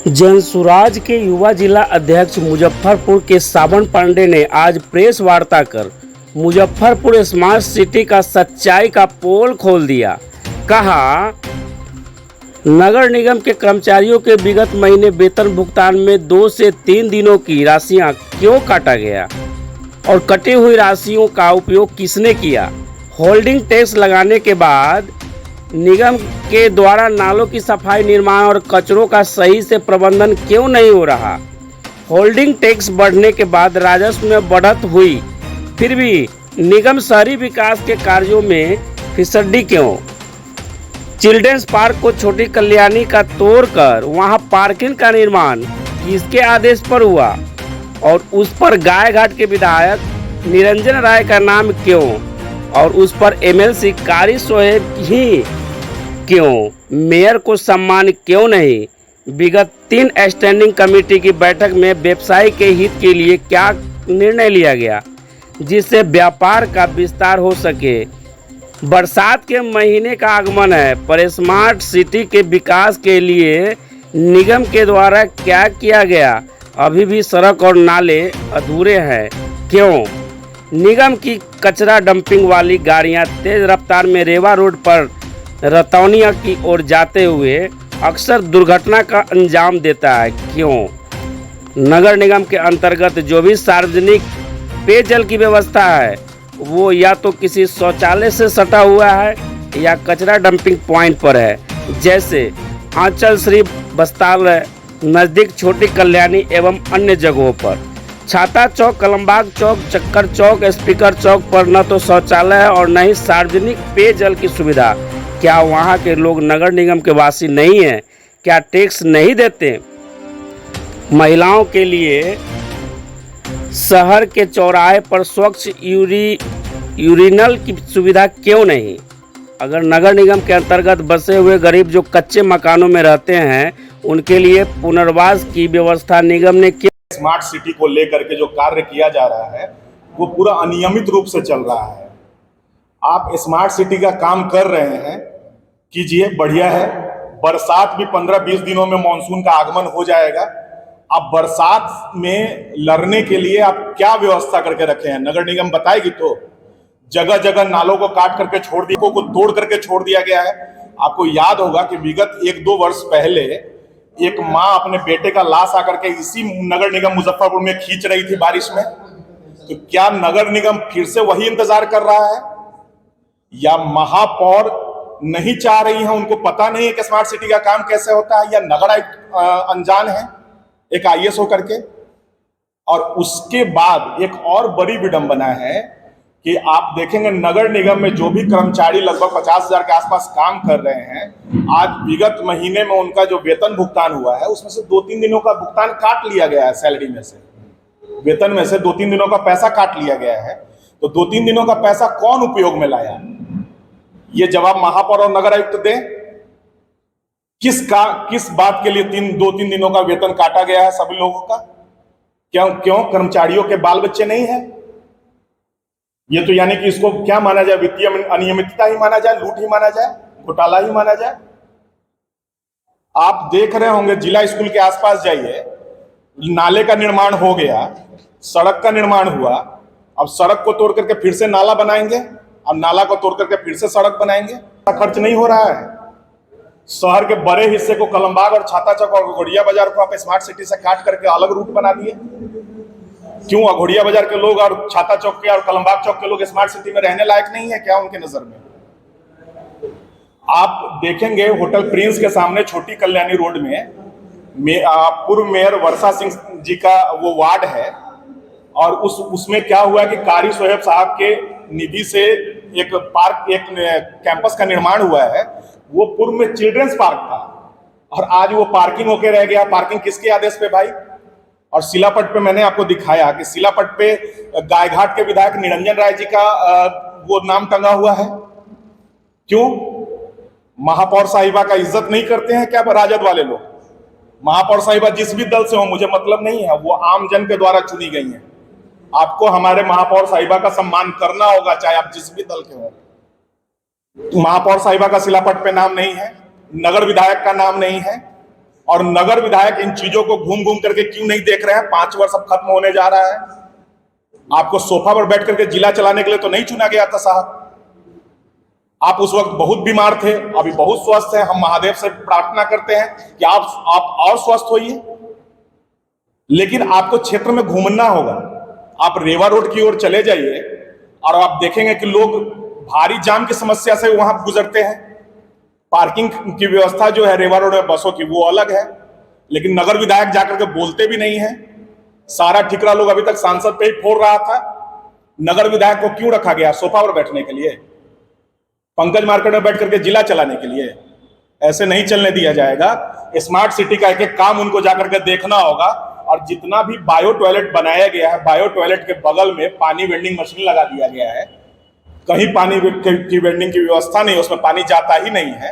जनसुराज के युवा जिला अध्यक्ष मुजफ्फरपुर के सावन पांडे ने आज प्रेस वार्ता कर मुजफ्फरपुर स्मार्ट सिटी का सच्चाई का पोल खोल दिया। कहा, नगर निगम के कर्मचारियों के विगत महीने वेतन भुगतान में 2 से 3 दिनों की राशियां क्यों काटा गया और कटी हुई राशियों का उपयोग किसने किया। होल्डिंग टैक्स लगाने के बाद निगम के द्वारा नालों की सफाई, निर्माण और कचरों का सही से प्रबंधन क्यों नहीं हो रहा। होल्डिंग टैक्स बढ़ने के बाद राजस्व में बढ़त हुई, फिर भी निगम शहरी विकास के कार्यों में फिसड्डी क्यों। चिल्ड्रंस पार्क को छोटी कल्याणी का तोड़कर वहां पार्किंग का निर्माण किसके आदेश पर हुआ और उस पर गाय घाट के विधायक निरंजन राय का नाम क्यों और उस पर एमएलसी कारी सोहेब ही क्यों। मेयर को सम्मान क्यों नहीं। विगत 3 स्टैंडिंग कमेटी की बैठक में व्यवसायी के हित के लिए क्या निर्णय लिया गया जिससे व्यापार का विस्तार हो सके। बरसात के महीने का आगमन है, पर स्मार्ट सिटी के विकास के लिए निगम के द्वारा क्या किया गया। अभी भी सड़क और नाले अधूरे हैं क्यों। निगम की कचरा डंपिंग वाली गाड़ियां तेज रफ्तार में रेवा रोड पर रतौनिया की ओर जाते हुए अक्सर दुर्घटना का अंजाम देता है क्यों। नगर निगम के अंतर्गत जो भी सार्वजनिक पेयजल की व्यवस्था है वो या तो किसी शौचालय से सटा हुआ है या कचरा डंपिंग पॉइंट पर है, जैसे आंचल श्री बस्तालय नज़दीक, छोटी कल्याणी एवं अन्य जगहों पर। छाता चौक, कलमबाग चौक, चक्कर चौक, स्पीकर चौक पर न तो शौचालय है और न ही सार्वजनिक पेयजल की सुविधा। क्या वहाँ के लोग नगर निगम के वासी नहीं हैं? क्या टैक्स नहीं देते? महिलाओं के लिए शहर के चौराहे पर स्वच्छ यूरिनल की सुविधा क्यों नहीं। अगर नगर निगम के अंतर्गत बसे हुए गरीब जो कच्चे मकानों में रहते हैं उनके लिए पुनर्वास की व्यवस्था निगम ने क्यों। स्मार्ट सिटी को लेकर के जो कार्य किया जा रहा है वो पूरा अनियमित रूप से चल रहा है। आप स्मार्ट सिटी का काम कर रहे हैं, कीजिए, बढ़िया है। बरसात भी 15-20 दिनों में मानसून का आगमन हो जाएगा। अब बरसात में लड़ने के लिए आप क्या व्यवस्था करके रखे हैं, नगर निगम बताएगी तो। जगह जगह नालों को काट करके छोड़ दिया, को तोड़ करके छोड़ दिया गया है। आपको याद होगा कि विगत 1-2 वर्ष पहले एक माँ अपने बेटे का लाश आकर के इसी नगर निगम मुजफ्फरपुर में खींच रही थी बारिश में। तो क्या नगर निगम फिर से वही इंतजार कर रहा है या महापौर नहीं चाह रही है, उनको पता नहीं है कि स्मार्ट सिटी का काम कैसे होता है, या नगर आयुक्त अनजान है एक आईएएस होकर के। और उसके बाद एक और बड़ी विडंबना है कि आप देखेंगे नगर निगम में जो भी कर्मचारी लगभग 50,000 के आसपास काम कर रहे हैं, आज विगत महीने में उनका जो वेतन भुगतान हुआ है उसमें से 2-3 दिनों का भुगतान काट लिया गया है। सैलरी में से, वेतन में से 2-3 दिनों का पैसा काट लिया गया है। तो 2-3 दिनों का पैसा कौन उपयोग में लाया, ये जवाब महापौर और नगर आयुक्त दें। किस बात के लिए 2-3 दिनों का वेतन काटा गया है सभी लोगों का। क्यों कर्मचारियों के बाल बच्चे नहीं हैं। ये तो यानी कि इसको क्या माना जाए, वित्तीय अनियमितता ही माना जाए, लूट ही माना जाए, घोटाला ही माना जाए। आप देख रहे होंगे जिला स्कूल के आसपास जाइए, नाले का निर्माण हो गया, सड़क का निर्माण हुआ, अब सड़क को तोड़ करके फिर से नाला बनाएंगे, अब नाला को तोड़ करके फिर से सड़क बनाएंगे। खर्च नहीं हो रहा है। शहर के बड़े हिस्से को, कलमबाग और छाता चौक और घोड़िया बाजार को आप स्मार्ट सिटी से काट करके अलग रूट बना दिए। क्यों घोड़िया बाजार के लोग और छाता चौक के और कलमबाग चौक के लोग स्मार्ट सिटी में रहने लायक नहीं है क्या उनके नजर में। आप देखेंगे होटल प्रिंस के सामने छोटी कल्याणी रोड में पूर्व मेयर वर्षा सिंह जी का वो वार्ड है, और उसमें क्या हुआ कि कारी सोहेब साहब के निधि से एक पार्क, एक कैंपस का निर्माण हुआ है। वो पूर्व में चिल्ड्रंस पार्क था और आज वो पार्किंग होके रह गया। पार्किंग किसके आदेश पे भाई। और शिलापट पे मैंने आपको दिखाया कि शिलापट पे गायघाट के विधायक निरंजन राय जी का वो नाम टंगा हुआ है। क्यों महापौर साहिबा का इज्जत नहीं करते हैं क्या राजद वाले लोग। महापौर साहिबा जिस भी दल से हो मुझे मतलब नहीं है, वो आम जन के द्वारा चुनी गई हैं। आपको हमारे महापौर साहिबा का सम्मान करना होगा, चाहे आप जिस भी दल के हो। महापौर साहिबा का शिलापट पे नाम नहीं है, नगर विधायक का नाम नहीं है, और नगर विधायक इन चीजों को घूम घूम करके क्यों नहीं देख रहे हैं? 5 वर्ष अब खत्म होने जा रहा है। आपको सोफा पर बैठ करके जिला चलाने के लिए तो नहीं चुना गया था साहब। आप उस वक्त बहुत बीमार थे, अभी बहुत स्वस्थ हैं। हम महादेव से प्रार्थना करते हैं कि आप और स्वस्थ होइए, लेकिन आपको क्षेत्र में घूमना होगा। आप रेवा रोड की ओर चले जाइए और आप देखेंगे कि लोग भारी जाम की समस्या से वहां गुजरते हैं। पार्किंग की व्यवस्था जो है रेवा रोड में बसों की वो अलग है, लेकिन नगर विधायक जाकर के बोलते भी नहीं है। सारा ठिकरा लोग अभी तक सांसद पे ही फोड़ रहा था। नगर विधायक को क्यों रखा गया? सोफा पर बैठने के लिए, पंकज मार्केट में बैठ करके जिला चलाने के लिए? ऐसे नहीं चलने दिया जाएगा। स्मार्ट सिटी का एक एक काम उनको जाकर के देखना होगा। और जितना भी बायो टॉयलेट बनाया गया है, बायो टॉयलेट के बगल में पानी वेंडिंग मशीन लगा दिया गया है। कहीं पानी की वेंडिंग की व्यवस्था नहीं, उसमें पानी जाता ही नहीं है।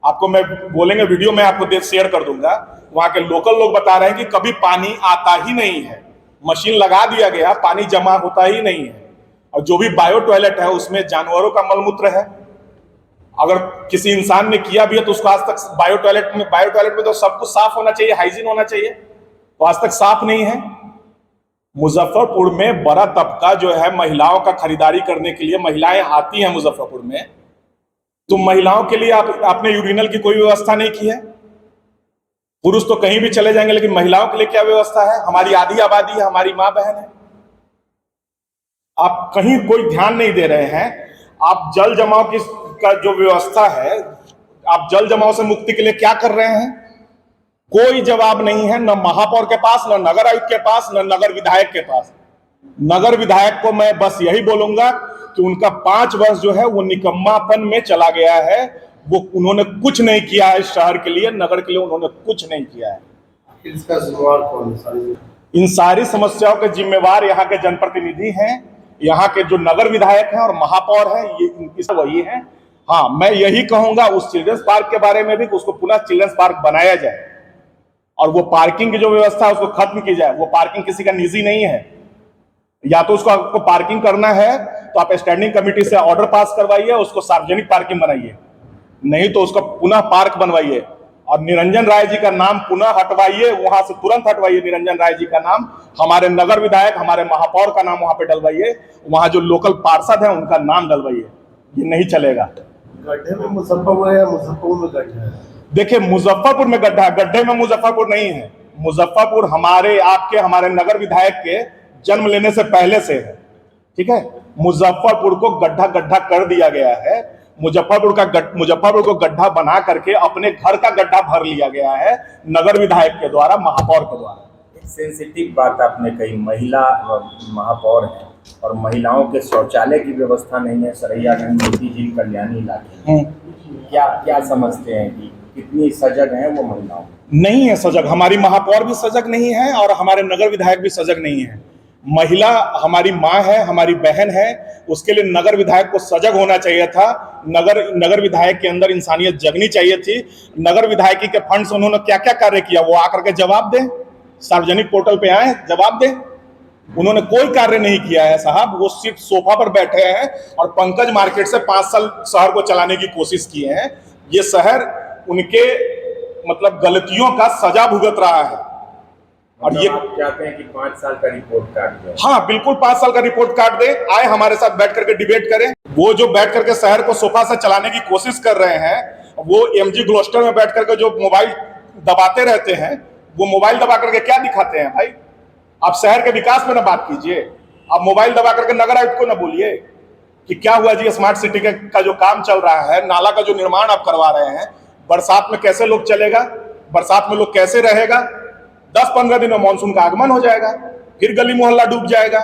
आपको मैं बोलेंगे, वीडियो में आपको शेयर कर दूंगा। वहां के लोकल लोग बता रहे हैं कि कभी पानी आता ही नहीं है। मशीन लगा दिया गया, पानी जमा होता ही नहीं है। और जो भी बायो टॉयलेट है उसमें जानवरों का मलमूत्र है। अगर किसी इंसान ने किया भी है तो उसको आज तक बायो टॉयलेट में तो सब कुछ साफ होना चाहिए, हाइजीन होना चाहिए, तो आज तक साफ नहीं है। मुजफ्फरपुर में बड़ा तबका जो है महिलाओं का खरीदारी करने के लिए महिलाएं आती हैं मुजफ्फरपुर में, तो महिलाओं के लिए आपने यूरिनल की कोई व्यवस्था नहीं की है। पुरुष तो कहीं भी चले जाएंगे, लेकिन महिलाओं के लिए क्या व्यवस्था है? हमारी आधी आबादी है, हमारी माँ बहन है। आप कहीं कोई ध्यान नहीं दे रहे हैं। आप जल जमाव का जो व्यवस्था है, आप जल जमाव से मुक्ति के लिए क्या कर रहे हैं? कोई जवाब नहीं है, न महापौर के पास, न नगर आयुक्त के पास, न नगर विधायक के पास। नगर विधायक को मैं बस यही बोलूंगा कि उनका 5 वर्ष जो है वो निकम्मापन में चला गया है। वो उन्होंने कुछ नहीं किया है शहर के लिए, नगर के लिए उन्होंने कुछ नहीं किया है। इसका जिम्मेवार कौन है? इन सारी समस्याओं के जिम्मेवार यहाँ के जनप्रतिनिधि हैं, यहाँ के जो नगर विधायक हैं और महापौर हैं, ये इनकी सब वही है। हाँ, मैं यही कहूंगा उस चिल्ड्रंस पार्क के बारे में भी कि उसको पुनः चिल्ड्रंस पार्क बनाया जाए और वो पार्किंग की जो व्यवस्था है उसको खत्म की जाए। वो पार्किंग किसी का निजी नहीं है। या तो उसको आपको पार्किंग करना है तो आप स्टैंडिंग कमेटी से ऑर्डर पास करवाइए, उसको सार्वजनिक पार्किंग बनाइए, नहीं तो उसको पुनः पार्क बनवाइए। और निरंजन राय जी का नाम पुनः हटवाइए, वहां से तुरंत हटवाइए निरंजन राय जी का नाम। हमारे नगर विधायक, हमारे महापौर का नाम वहां पे डलवाइए, वहां जो लोकल पार्षद हैं उनका नाम डलवाइए। ये नहीं चलेगा। गड्ढे में मुजफ्फरपुर है या मुजफ्फरपुर में गड्ढा है? देखिए, मुजफ्फरपुर में गड्ढा, गड्ढे में मुजफ्फरपुर नहीं है। मुजफ्फरपुर हमारे नगर विधायक के जन्म लेने से पहले से है, ठीक है। मुजफ्फरपुर को गड्ढा कर दिया गया है। मुजफ्फरपुर को गड्ढा बना करके अपने घर का गड्ढा भर लिया गया है नगर विधायक के द्वारा, महापौर के द्वारा। एक सेंसिटिव बात आपने कही, महिला महापौर है और महिलाओं के शौचालय की व्यवस्था नहीं है सरैयागंज, मोती झील, कल्याणी इलाके में। क्या समझते हैं कि कितनी सजग हैं वो महिलाओं? नहीं है सजग। हमारी महापौर भी सजग नहीं है और हमारे नगर विधायक भी सजग नहीं है। महिला हमारी माँ है, हमारी बहन है, उसके लिए नगर विधायक को सजग होना चाहिए था। नगर विधायक के अंदर इंसानियत जगनी चाहिए थी। नगर विधायकी के फंड से उन्होंने क्या क्या कार्य किया वो आकर के जवाब दें, सार्वजनिक पोर्टल पे आए जवाब दें। उन्होंने कोई कार्य नहीं किया है साहब। वो सिर्फ सोफा पर बैठे हैं और पंकज मार्केट से 5 साल शहर को चलाने की कोशिश किए हैं। ये शहर उनके मतलब गलतियों का सजा भुगत रहा है। और ये आप चाहते हैं कि 5 साल का रिपोर्ट कार्ड दे? हाँ, बिल्कुल 5 साल का रिपोर्ट कार्ड दे, आए हमारे साथ बैठ करके डिबेट करें। वो जो बैठ करके शहर को सोफा से चलाने की कोशिश कर रहे हैं, वो एमजी ग्लोस्टर में बैठ करके जो मोबाइल दबाते रहते हैं, वो मोबाइल दबा करके क्या दिखाते हैं भाई? आप शहर के विकास में ना बात कीजिए, आप मोबाइल दबा करके नगर आयुक्त को ना बोलिए कि क्या हुआ जी स्मार्ट सिटी का जो काम चल रहा है, नाला का जो निर्माण आप करवा रहे हैं, बरसात में कैसे लोग चलेगा, बरसात में लोग कैसे रहेगा? 10-15 दिन में मानसून का आगमन हो जाएगा, फिर गली मोहल्ला डूब जाएगा,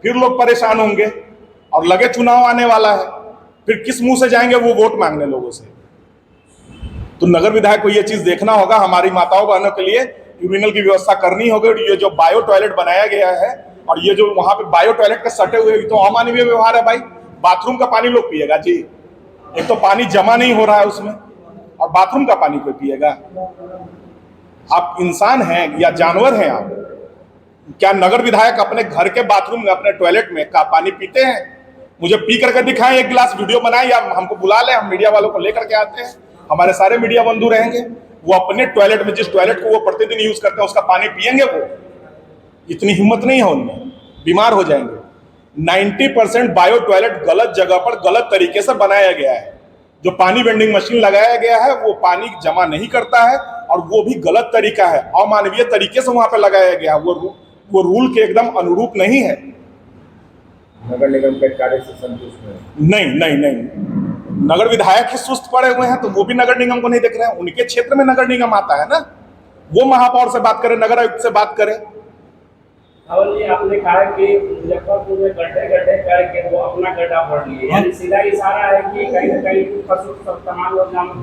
फिर लोग परेशान होंगे और लगे चुनाव आने वाला है, फिर किस मुंह से जाएंगे वो वोट मांगने लोगों से? तो नगर विधायक को ये चीज देखना होगा। हमारी माताओं बहनों के लिए यूरिनल की व्यवस्था करनी होगी। और ये जो बायो टॉयलेट बनाया गया है और ये जो वहां पे बायो टॉयलेट के सटे हुए, तो अमानवीय व्यवहार है भाई। बाथरूम का पानी लोग पिएगा जी? एक तो पानी जमा नहीं हो रहा है उसमें, और बाथरूम का पानी कोई पिएगा? आप इंसान हैं या जानवर हैं आप? क्या नगर विधायक अपने घर के बाथरूम में, अपने टॉयलेट में का पानी पीते हैं? मुझे पी करके दिखाएं, एक गिलास वीडियो बनाएं, या हमको बुला लें, हम मीडिया वालों को लेकर के आते हैं, हमारे सारे मीडिया बंधु रहेंगे, वो अपने टॉयलेट में, जिस टॉयलेट को वो प्रतिदिन यूज करते हैं, उसका पानी पिएंगे? वो इतनी हिम्मत नहीं है उनमें, बीमार हो जाएंगे। 90% बायो टॉयलेट गलत जगह पर गलत तरीके से बनाया गया है। जो पानी वेंडिंग मशीन लगाया गया है वो पानी जमा नहीं करता है, और वो भी गलत तरीका है, अमानवीय तरीके से वहां पे लगाया गया है। वो रूल के एकदम अनुरूप नहीं है। नगर निगम के कार्य से संतुष्ट हैं? नहीं नहीं नहीं, नगर विधायक ही सुस्त पड़े हुए हैं, तो वो भी नगर निगम को नहीं देख रहे हैं। उनके क्षेत्र में नगर निगम आता है ना, वो महापौर से बात करें, नगर आयुक्त से बात करें। अवल जी, आपने कहा कि मुजफ्फरपुर में गड्ढे गड्ढे करके वो अपना गड्ढा भर लिए, यानी सीधा इशारा है कि कहीं ना कहीं तमाम योजना में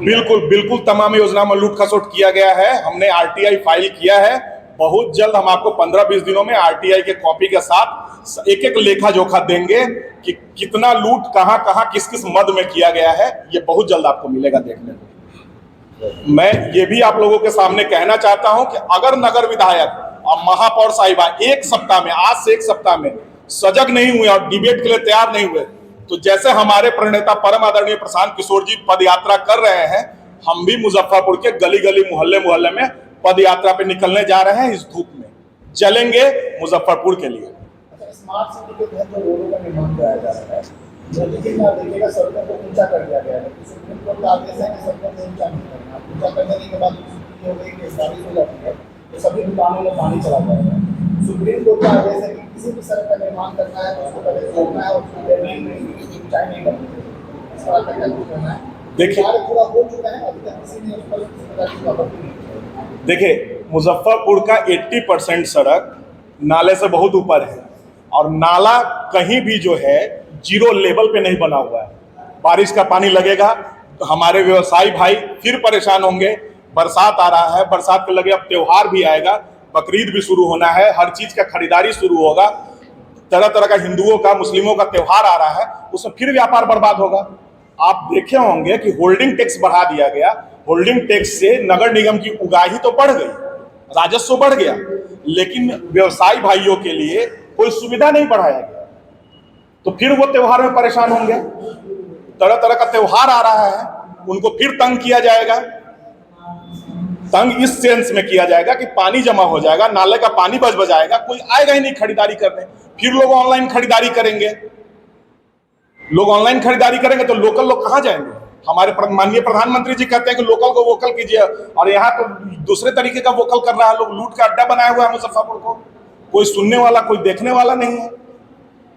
बिल्कुल तमाम योजना में लूट खसोट किया गया है। हमने आरटीआई फाइल किया है, बहुत जल्द हम आपको 15-20 दिनों में आरटीआई के कॉपी के साथ एक एक लेखा जोखा देंगे कि कितना लूट कहां कहां किस किस मद में किया गया है। ये बहुत जल्द आपको मिलेगा देखने को। मैं ये भी आप लोगों के सामने कहना चाहता हूं कि अगर नगर विधायक और महापौर साहिबा एक सप्ताह में, आज से एक सप्ताह में सजग नहीं हुए और डिबेट के लिए तैयार नहीं हुए, तो जैसे हमारे प्रणेता परम आदरणीय प्रशांत किशोर जी पद यात्रा कर रहे हैं, हम भी मुजफ्फरपुर के गली गली मोहल्ले मोहल्ले में पद यात्रा पे निकलने जा रहे हैं। इस धूप में चलेंगे मुजफ्फरपुर के लिए। स्मार्ट सिटी के तहत रोडों का निर्माण कराया जा रहा है, लेकिन आप देखिएगा सड़कों को ऊंचा कर दिया गया है। सुप्रीम कोर्ट का आदेश है कि सड़कों को ऊंचा नहीं करना। ऊंचा करने के बाद हो गई कि एस्टैब्लिश हो जाती है तो सभी दुकानों में पानी चला जाएगा। सुप्रीम कोर्ट का आदेश है कि किसी भी सड़क का निर्माण करना है तो उसको पहले खोदना है और उसकी ऊंचाई नहीं करनी है। इस तरह का करना है। देखिए, कार्य पूरा हो चुका है, अभी तक किसी ने उस पर किसी प्रकार की आपत्ति नहीं की। देखिए, मुजफ्फरपुर का 80% सड़क नाले से बहुत ऊपर है, और नाला कहीं भी जो है जीरो लेवल पे नहीं बना हुआ है। बारिश का पानी लगेगा तो हमारे व्यवसायी भाई फिर परेशान होंगे। बरसात आ रहा है, बरसात के लगे अब त्योहार भी आएगा, बकरीद भी शुरू होना है, हर चीज का खरीदारी शुरू होगा, तरह तरह का हिंदुओं का मुस्लिमों का त्योहार आ रहा है, उसमें फिर व्यापार बर्बाद होगा। आप देखे होंगे कि होल्डिंग टैक्स बढ़ा दिया गया। होल्डिंग टैक्स से नगर निगम की उगाही तो बढ़ गई, राजस्व बढ़ गया, लेकिन व्यवसायी भाइयों के लिए कोई सुविधा नहीं बढ़ाया गया, तो फिर वो त्योहार में परेशान होंगे। तरह तरह का त्योहार आ रहा है, उनको फिर तंग किया जाएगा। तंग इस सेंस में किया जाएगा कि पानी जमा हो जाएगा, नाले का पानी बच जाएगा, कोई आएगा ही नहीं खरीदारी करने। फिर लोग ऑनलाइन खरीदारी करेंगे। लोग ऑनलाइन खरीदारी करेंगे तो लोकल लोग कहां जाएंगे? हमारे माननीय प्रधानमंत्री जी कहते हैं कि लोकल को वोकल कीजिए, और यहाँ तो दूसरे तरीके का वोकल कर रहा है। लोग लूट का अड्डा बनाया हुआ है मुजफ्फरपुर को, कोई सुनने वाला कोई देखने वाला नहीं है।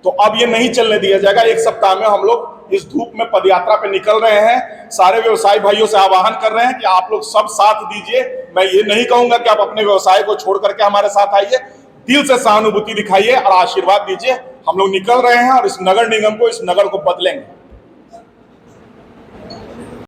तो अब ये नहीं चलने दिया जाएगा। एक सप्ताह में हम लोग इस धूप में पदयात्रा पे निकल रहे हैं। सारे व्यवसायी भाइयों से आह्वान कर रहे हैं कि आप लोग सब साथ दीजिए। मैं ये नहीं कहूंगा कि आप अपने व्यवसाय को छोड़ करके हमारे साथ आइए, दिल से सहानुभूति दिखाइए और आशीर्वाद दीजिए। हम लोग निकल रहे हैं और इस नगर निगम को, इस नगर को बदलेंगे।